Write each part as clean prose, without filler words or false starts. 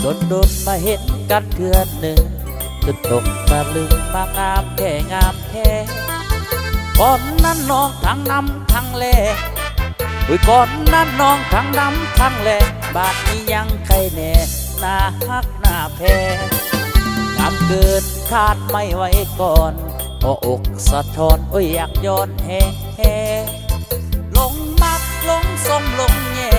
โดนมาเห็นกันเทือนหนึ่งจนตกตะลึงมางามแค่งามแท้ก่อนนั้นน้องทั้งน้ำทั้งแลก่อนนั้นน้องทั้งน้ำทั้งแลบาดนี้ยังใครแน่หน้าฮักหน้าแพ้งามเกินคาดไม่ไหวก่อนพออกสะท้อนอยากย้อนแห่ลงมักลงสมลงแย่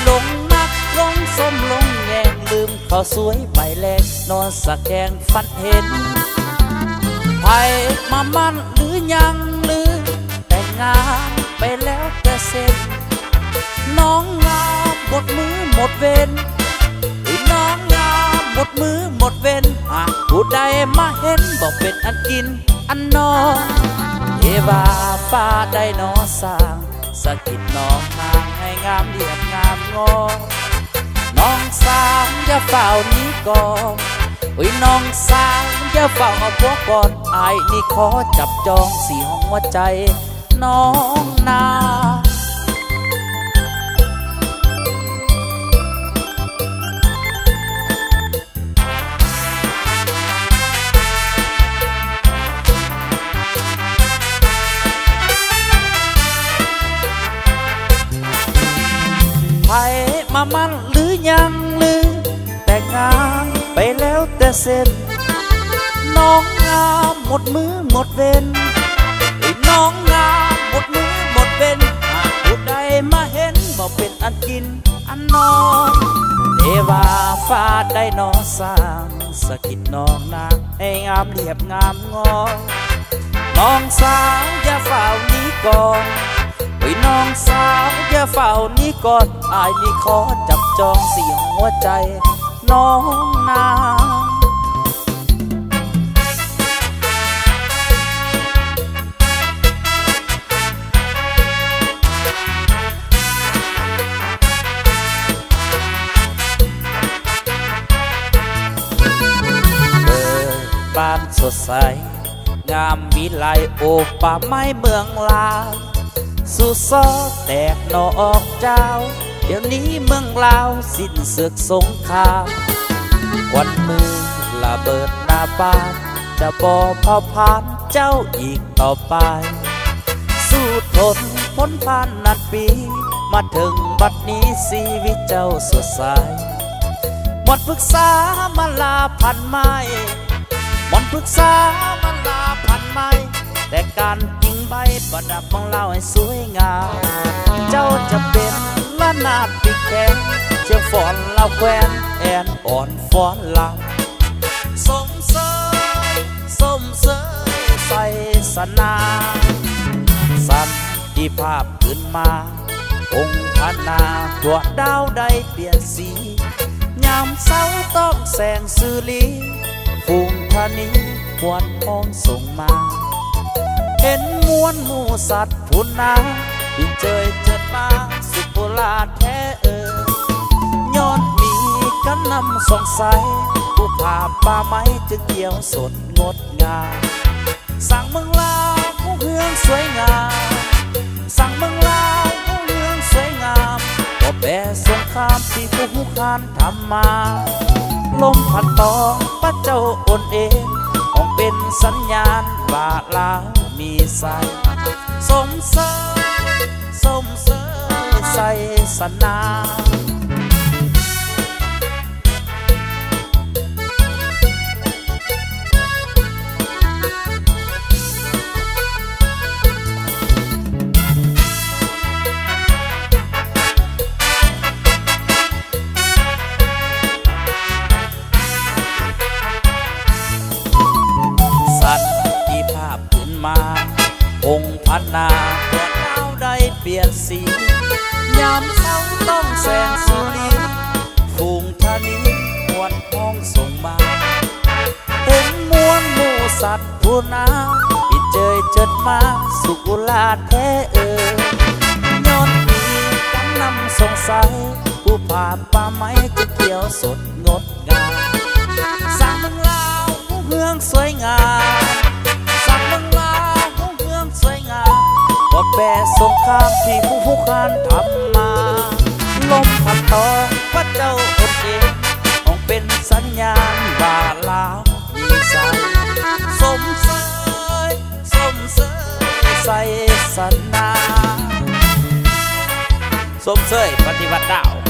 ลงมักลงสมลงแย่ลืมเขาสวยไปแลกนอนสะแกงฝันเห็นไผ่มามั่นหรือยังหรือแต่งงานไปแล้วแต่เสร็จน้องงามหมดมือหมดเวรน้องงามหมดมือหมดเวรหากผู้ใดมาเห็นบอกเป็นอันกินอันนอนเทวาฟ้าได้นอสร้างสะกิดน้องทางให้งามเรียบงามงอน้องสาวอย่าเฝ้านี้ก่อนน้องสาวอย่าเฝ้าเอาพวกก่อนอายนี่ขอจับจองสีห้องหัวใจน้องนาไผ่มามั่นหรือยังหรือแต่งงานไปแล้วแต่เส้นน้องงามหมดมือหมดเวรน้องงามหมดมือหมดเวรหากผู้ใดมาเห็นบอกเป็นอันกินอันนอนเทวาฟ้าได้นอสร้างสะกิดน้องนางให้งามเรียบงามงอน้องสาวอย่าเฝ้านี้ก่อนน้องสาวอย่าเฝ้านี้ก่อนอายนี่ขอจับจองสีหัวใจน้องนางบ้านสดใสงามวิไลโอป่าไม้เมืองลาวสู่ซอแตกหนอออกเจ้าเดี๋ยวนี้เมืองลาวสิ้นเสือกสงครามควันมือระเบิดหน้าบ้านจะบ่เผาผลาญเจ้าอีกต่อไปสู้ทนพ้นผ่านนัดปีมาถึงบัดนี้ชีวิตเจ้าสดใสหมดปรึกษามาลาพันไม้หมดปรึกษามาลาพันไม้แต่การกิ่งใบประดับของเราให้สวยงามเจ้าจะเป็นละนาดปีแขนเชียงฟ้อนเราแควนแอนอ่อนฟ้อนลำสมเสยใส่สนาสันติภาพขึ้นมาองค์พนาตัวดาวได้เปลี่ยนสียามเศร้าต้องแสงสุรีฟูงธนีควนห้องส่งมาเห็นมวลหมู่สัตว์พุนนาบินเจยเจิดมาสุโบราณแท้ย้อนมีกันนำสงสัยผู้ผ่าป่าไม้จะเกี่ยวสดงดงามสั่งเมืองลาวผู้เฮืองสวยงามสั่งเมืองลาวผู้เฮืองสวยงามก็แพ้สงครามที่ผู้หุคานทำมาลมพัดตองพระเจ้าอนเองต้องเป็นสัญญาณว่าลาวมีใสสมเสยใส่สนาสันติภาพขึ้นมาองค์พนาตัวดาวได้เปลี่ยนสียามเช้าต้องแสงสุรีฟูงธนีมวลห้องส่งมาเห็นมวลหมู่สัตว์ผู้นาบินเจยเจิดมาสุกุลาแท้ย้อนมีกันนำสงสัยผู้ผ่าป่าไม้จะเกี่ยวสดงดงามสั่งเมืองลาวผู้เมืองสวยงามสั่งเมืองลาวผู้เมืองสวยงามก็แพ้สงครามที่ผู้คานทำมาลมพัดตองพระเจ้าอนเอง สัญญาณว่าลาวมีใจสมเสยสมเสยใส่สนาสมเสยปฏิวัติดาว